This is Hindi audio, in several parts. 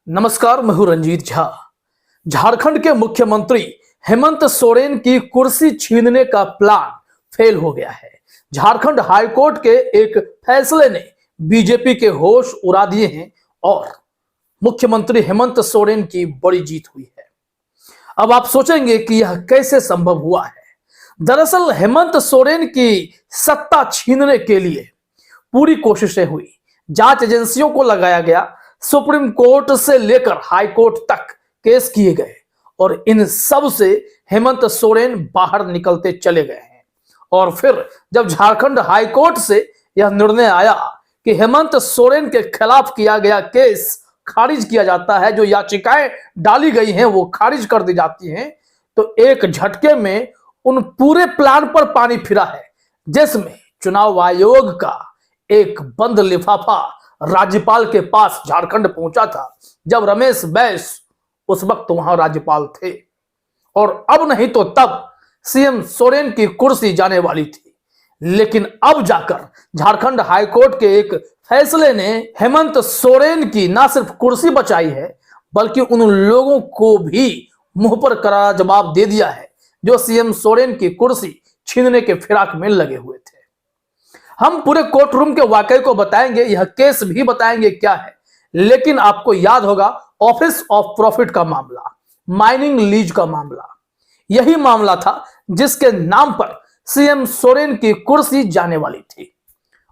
नमस्कार, मैं हूं रंजीत झा। झारखंड के मुख्यमंत्री हेमंत सोरेन की कुर्सी छीनने का प्लान फेल हो गया है। झारखंड हाईकोर्ट के एक फैसले ने बीजेपी के होश उड़ा दिए हैं और मुख्यमंत्री हेमंत सोरेन की बड़ी जीत हुई है। अब आप सोचेंगे कि यह कैसे संभव हुआ है। दरअसल हेमंत सोरेन की सत्ता छीनने के लिए पूरी कोशिशें हुई, जांच एजेंसियों को लगाया गया, सुप्रीम कोर्ट से लेकर हाई कोर्ट तक केस किए गए और इन सब से हेमंत सोरेन बाहर निकलते चले गए हैं। और फिर जब झारखंड हाई कोर्ट से यह निर्णय आया कि हेमंत सोरेन के खिलाफ किया गया केस खारिज किया जाता है, जो याचिकाएं डाली गई हैं वो खारिज कर दी जाती हैं, तो एक झटके में उन पूरे प्लान पर पानी फिरा है, जिसमें चुनाव आयोग का एक बंद लिफाफा राज्यपाल के पास झारखंड पहुंचा था, जब रमेश बैस उस वक्त वहां राज्यपाल थे। और अब नहीं तो तब सीएम सोरेन की कुर्सी जाने वाली थी। लेकिन अब जाकर झारखंड हाईकोर्ट के एक फैसले ने हेमंत सोरेन की ना सिर्फ कुर्सी बचाई है, बल्कि उन लोगों को भी मुंह पर करारा जवाब दे दिया है जो सीएम सोरेन की कुर्सी छीनने के फिराक में लगे हुए थे। हम पूरे कोर्ट रूम के वाकये को बताएंगे, यह केस भी बताएंगे क्या है। लेकिन आपको याद होगा ऑफिस ऑफ प्रॉफिट का मामला, माइनिंग लीज का मामला, यही मामला था जिसके नाम पर सीएम सोरेन की कुर्सी जाने वाली थी।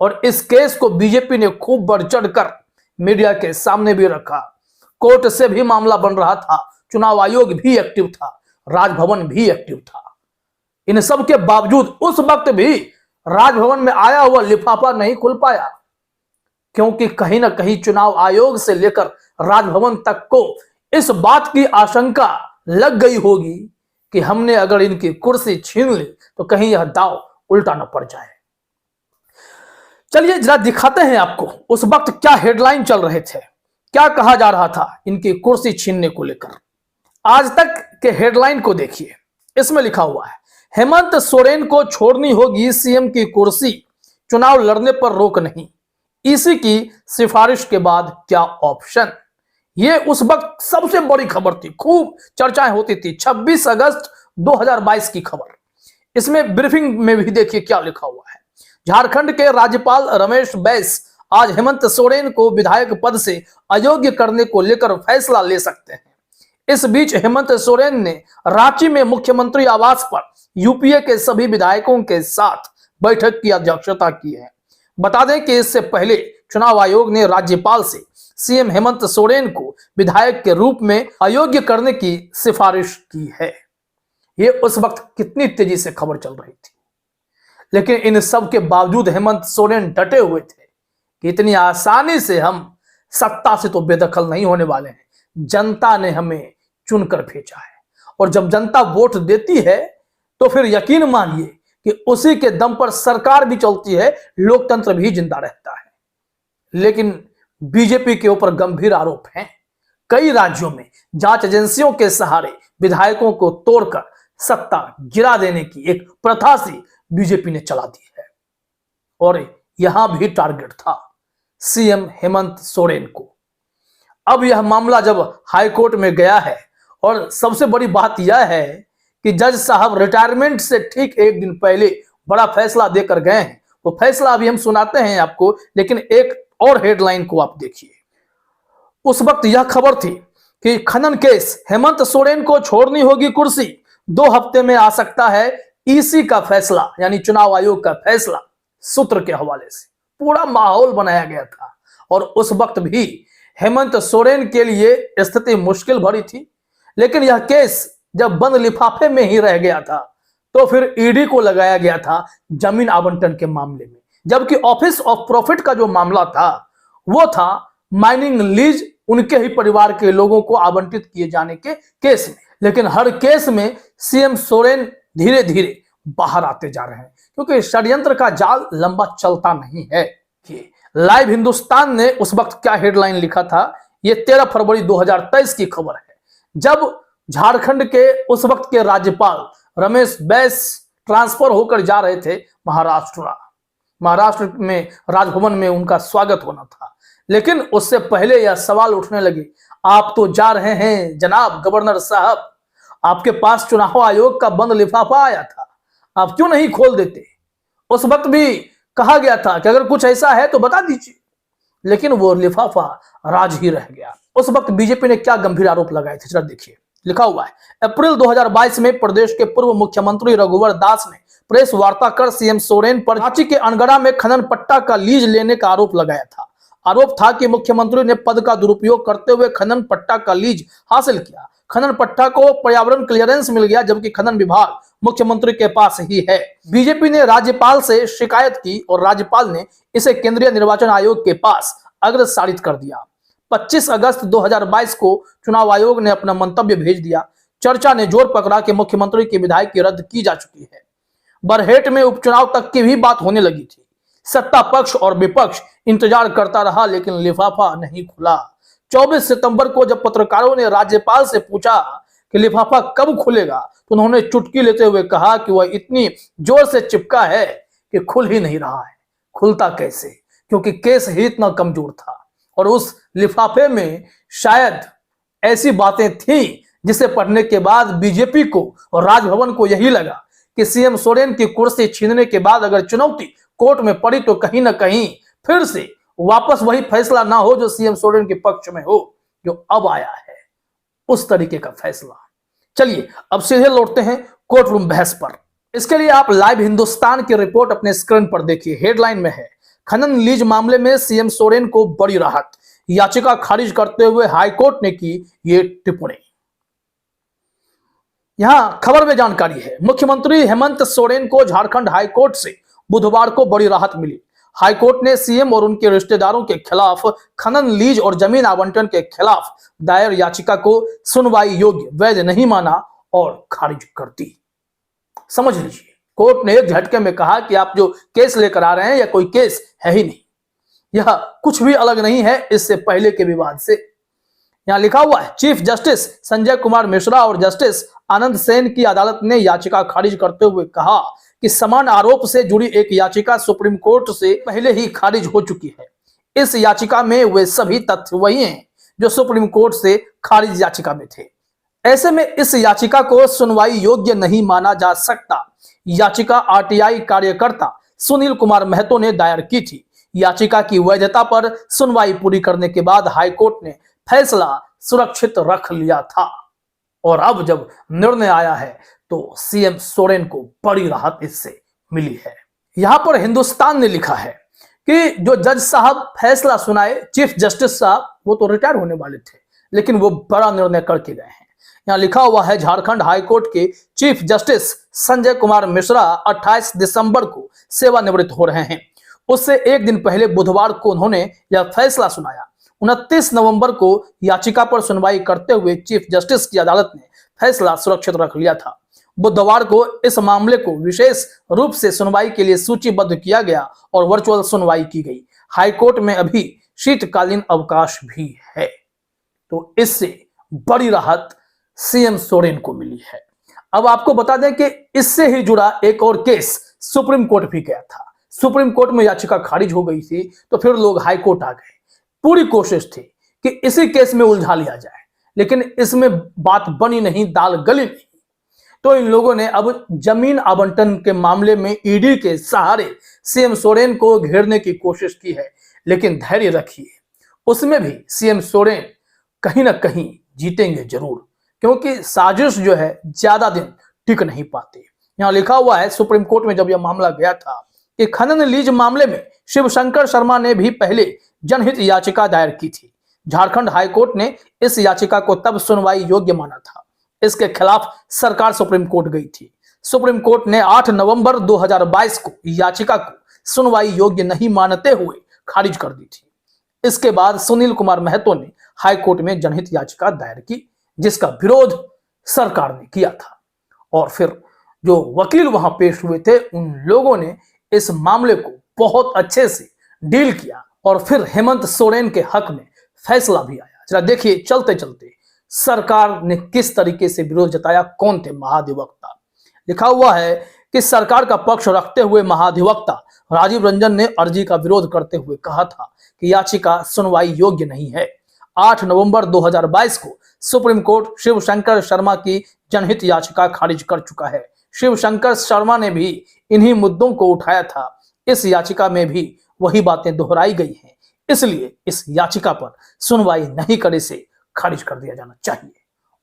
और इस केस को बीजेपी ने खूब बढ़ चढ़कर मीडिया के सामने भी रखा। कोर्ट से भी मामला बन रहा था, चुनाव आयोग भी एक्टिव था, राजभवन भी एक्टिव था। इन सब के बावजूद उस वक्त भी राजभवन में आया हुआ लिफाफा नहीं खुल पाया, क्योंकि कहीं ना कहीं चुनाव आयोग से लेकर राजभवन तक को इस बात की आशंका लग गई होगी कि हमने अगर इनकी कुर्सी छीन ली तो कहीं यह दाव उल्टा न पड़ जाए। चलिए जरा दिखाते हैं आपको उस वक्त क्या हेडलाइन चल रहे थे, क्या कहा जा रहा था इनकी कुर्सी छीनने को लेकर। आज तक के हेडलाइन को देखिए, इसमें लिखा हुआ है हेमंत सोरेन को छोड़नी होगी सीएम की कुर्सी, चुनाव लड़ने पर रोक नहीं, ईसी की सिफारिश के बाद क्या ऑप्शन। यह उस वक्त सबसे बड़ी खबर थी, खूब चर्चाएं होती थी। 26 अगस्त 2022 की खबर। इसमें ब्रीफिंग में भी देखिए क्या लिखा हुआ है। झारखंड के राज्यपाल रमेश बैस आज हेमंत सोरेन को विधायक पद से अयोग्य करने को लेकर फैसला ले सकते हैं। इस बीच हेमंत सोरेन ने रांची में मुख्यमंत्री आवास पर यूपीए के सभी विधायकों के साथ बैठक की अध्यक्षता की है। बता दें कि इससे पहले चुनाव आयोग ने राज्यपाल से सीएम हेमंत सोरेन को विधायक के रूप में अयोग्य करने की सिफारिश की है। यह उस वक्त कितनी तेजी से खबर चल रही थी, लेकिन इन सब के बावजूद हेमंत सोरेन डटे हुए थे कि इतनी आसानी से हम सत्ता से तो बेदखल नहीं होने वाले हैं। जनता ने हमें चुनकर भेजा है और जब जनता वोट देती है तो फिर यकीन मानिए कि उसी के दम पर सरकार भी चलती है, लोकतंत्र भी जिंदा रहता है। लेकिन बीजेपी के ऊपर गंभीर आरोप हैं। कई राज्यों में जांच एजेंसियों के सहारे विधायकों को तोड़कर सत्ता गिरा देने की एक प्रथा सी बीजेपी ने चला दी है। और यहां भी टारगेट था सीएम हेमंत सोरेन को। अब यह मामला जब हाईकोर्ट में गया है और सबसे बड़ी बात यह है कि जज साहब रिटायरमेंट से ठीक एक दिन पहले बड़ा फैसला देकर गए हैं। वो फैसला अभी हम सुनाते हैं आपको, लेकिन एक और हेडलाइन को आप देखिए। उस वक्त यह खबर थी कि खनन केस, हेमंत सोरेन को छोड़नी होगी कुर्सी, 2 हफ्ते में आ सकता है ईसी का फैसला, यानी चुनाव आयोग का फैसला। सूत्र के हवाले से पूरा माहौल बनाया गया था और उस वक्त भी हेमंत सोरेन के लिए स्थिति मुश्किल भरी थी। लेकिन यह केस जब बंद लिफाफे में ही रह गया था तो फिर ईडी को लगाया गया था जमीन आवंटन के मामले में, जबकि ऑफिस ऑफ प्रॉफिट का जो मामला था वो था माइनिंग लीज उनके ही परिवार के लोगों को आवंटित किए जाने के केस में। लेकिन हर केस में सीएम सोरेन धीरे धीरे बाहर आते जा रहे हैं, क्योंकि षड्यंत्र का जाल लंबा चलता नहीं है। कि लाइव हिंदुस्तान ने उस वक्त क्या हेडलाइन लिखा था, यह 13 फरवरी 2023 की खबर है, जब झारखंड के उस वक्त के राज्यपाल रमेश बैस ट्रांसफर होकर जा रहे थे महाराष्ट्र में राजभवन में उनका स्वागत होना था। लेकिन उससे पहले यह सवाल उठने लगे, आप तो जा रहे हैं जनाब गवर्नर साहब, आपके पास चुनाव आयोग का बंद लिफाफा आया था, आप क्यों नहीं खोल देते? उस वक्त भी कहा गया था कि अगर कुछ ऐसा है तो बता दीजिए, लेकिन वो लिफाफा राज ही रह गया। उस वक्त बीजेपी ने क्या गंभीर आरोप लगाए थे, जरा देखिए। लिखा हुआ है, अप्रैल 2022 में प्रदेश के पूर्व मुख्यमंत्री रघुवर दास ने प्रेस वार्ता कर सीएम सोरेन पर रांची के अनगढ़ा में खनन पट्टा का लीज लेने का आरोप लगाया था। आरोप था कि मुख्यमंत्री ने पद का दुरुपयोग करते हुए खनन पट्टा का लीज हासिल किया। खनन पट्टा को पर्यावरण क्लियरेंस मिल गया, जबकि खनन विभाग मुख्यमंत्री के पास ही है। बीजेपी ने राज्यपाल से शिकायत की और राज्यपाल ने इसे केंद्रीय निर्वाचन आयोग के पास अग्रसारित कर दिया। 25 अगस्त 2022 को चुनाव आयोग ने अपना मंतव्य भेज दिया। चर्चा ने जोर पकड़ा कि मुख्यमंत्री की विधायकी रद्द की जा चुकी है। बरहेट में उपचुनाव तक की भी बात होने लगी थी। सत्ता पक्ष और विपक्ष इंतजार करता रहा, लेकिन लिफाफा नहीं खुला। 24 सितंबर को जब पत्रकारों ने राज्यपाल से पूछा कि लिफाफा कब खुलेगा, तो उन्होंने चुटकी लेते हुए कहा कि वह इतनी जोर से चिपका है कि खुल ही नहीं रहा है। खुलता कैसे, क्योंकि केस ही इतना कमजोर था और उस लिफाफे में शायद ऐसी बातें थी जिसे पढ़ने के बाद बीजेपी को और राजभवन को यही लगा कि सीएम सोरेन की कुर्सी छीनने के बाद अगर चुनौती कोर्ट में पड़ी तो कहीं ना कहीं फिर से वापस वही फैसला ना हो जो सीएम सोरेन के पक्ष में हो, जो अब आया है, उस तरीके का फैसला। चलिए अब सीधे लौटते हैं कोर्ट रूम बहस पर। इसके लिए आप लाइव हिंदुस्तान की रिपोर्ट अपने स्क्रीन पर देखिए। हेडलाइन में है, खनन लीज मामले में सीएम सोरेन को बड़ी राहत, याचिका खारिज करते हुए हाईकोर्ट ने की ये टिप्पणी। यहां खबर में जानकारी है, मुख्यमंत्री हेमंत सोरेन को झारखंड हाईकोर्ट से बुधवार को बड़ी राहत मिली। हाईकोर्ट ने सीएम और उनके रिश्तेदारों के खिलाफ खनन लीज और जमीन आवंटन के खिलाफ दायर याचिका को सुनवाई योग्य वैध नहीं माना और खारिज कर दी। समझ लीजिए, कोर्ट ने एक झटके में कहा कि आप जो केस लेकर आ रहे हैं यह कोई केस है ही नहीं, यह कुछ भी अलग नहीं है इससे पहले के विवाद से। यहां लिखा हुआ है, चीफ जस्टिस संजय कुमार मिश्रा और जस्टिस आनंद सेन की अदालत ने याचिका खारिज करते हुए कहा कि समान आरोप से जुड़ी एक याचिका सुप्रीम कोर्ट से पहले ही खारिज हो चुकी है। इस याचिका में वे सभी तथ्य वही हैं जो सुप्रीम कोर्ट से खारिज याचिका में थे। ऐसे में इस याचिका को सुनवाई योग्य नहीं माना जा सकता। याचिका आरटीआई कार्यकर्ता सुनील कुमार महतो ने दायर की थी। याचिका की वैधता पर सुनवाई पूरी करने के बाद हाईकोर्ट ने फैसला सुरक्षित रख लिया था और अब जब निर्णय आया है तो सीएम सोरेन को बड़ी राहत इससे मिली है। यहां पर हिंदुस्तान ने लिखा है कि जो जज साहब फैसला सुनाए, चीफ जस्टिस साहब, वो तो रिटायर होने वाले थे, लेकिन वो बड़ा निर्णय करके गए हैं। यहां लिखा हुआ है, झारखंड हाईकोर्ट के चीफ जस्टिस संजय कुमार मिश्रा 28 दिसंबर को सेवानिवृत्त हो रहे हैं। उससे एक दिन पहले बुधवार को उन्होंने यह फैसला सुनाया। 29 नवंबर को याचिका पर सुनवाई करते हुए चीफ जस्टिस की अदालत ने फैसला सुरक्षित रख लिया था। बुधवार को इस मामले को विशेष रूप से सुनवाई के लिए सूचीबद्ध किया गया और वर्चुअल सुनवाई की गई। हाईकोर्ट में अभी शीतकालीन अवकाश भी है, तो इससे बड़ी राहत सीएम सोरेन को मिली है। अब आपको बता दें कि इससे ही जुड़ा एक और केस सुप्रीम कोर्ट भी गया था। सुप्रीम कोर्ट में याचिका खारिज हो गई थी, तो फिर लोग हाईकोर्ट आ गए। पूरी कोशिश थी कि इसी केस में उलझा लिया जाए, लेकिन इसमें बात बनी नहीं, दाल गली नहीं। तो इन लोगों ने अब जमीन आवंटन के मामले में ईडी के सहारे सीएम सोरेन को घेरने की कोशिश की है, लेकिन धैर्य रखिए, उसमें भी सीएम सोरेन कहीं ना कहीं जीतेंगे जरूर, क्योंकि साजिश जो है ज्यादा दिन टिक नहीं पाती। यहां लिखा हुआ है, सुप्रीम कोर्ट में जब यह मामला गया था कि खनन लीज मामले में शिवशंकर शर्मा ने भी पहले जनहित याचिका दायर की थी। झारखंड हाईकोर्ट ने इस याचिका को तब सुनवाई योग्य माना था। इसके खिलाफ सरकार सुप्रीम कोर्ट गई थी। सुप्रीम कोर्ट ने 8 नवंबर 2022 को याचिका को सुनवाई योग्य नहीं मानते हुए खारिज कर दी थी। इसके बाद सुनील कुमार महतो ने हाईकोर्ट में जनहित याचिका दायर की, जिसका विरोध सरकार ने किया था और फिर जो वकील वहां पेश हुए थे उन लोगों ने इस मामले को बहुत अच्छे से डील किया और फिर हेमंत सोरेन के हक में फैसला भी आया। जरा देखिए चलते चलते सरकार ने किस तरीके से विरोध जताया, कौन थे महाधिवक्ता। लिखा हुआ है कि सरकार का पक्ष रखते हुए महाधिवक्ता राजीव रंजन ने अर्जी का विरोध करते हुए कहा था कि याचिका सुनवाई योग्य नहीं है। 8 नवंबर 2022 को सुप्रीम कोर्ट शिवशंकर शर्मा की जनहित याचिका खारिज कर चुका है। शिवशंकर शर्मा ने भी इन्हीं मुद्दों को उठाया था। इस याचिका में भी वही बातें दोहराई गई हैं, इसलिए इस याचिका पर सुनवाई नहीं करे से खारिज कर दिया जाना चाहिए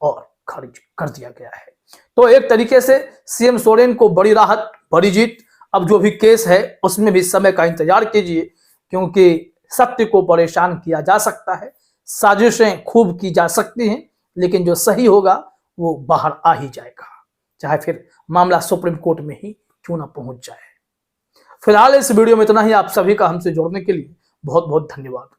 और खारिज कर दिया गया है। तो एक तरीके से सीएम सोरेन को बड़ी राहत, बड़ी जीत। अब जो भी केस है उसमें भी समय का इंतजार कीजिए, क्योंकि सत्य को परेशान किया जा सकता है, साजिशें खूब की जा सकती हैं, लेकिन जो सही होगा वो बाहर आ ही जाएगा, चाहे फिर मामला सुप्रीम कोर्ट में ही क्यों ना पहुंच जाए। फिलहाल इस वीडियो में इतना ही। आप सभी का हमसे जुड़ने के लिए बहुत बहुत धन्यवाद।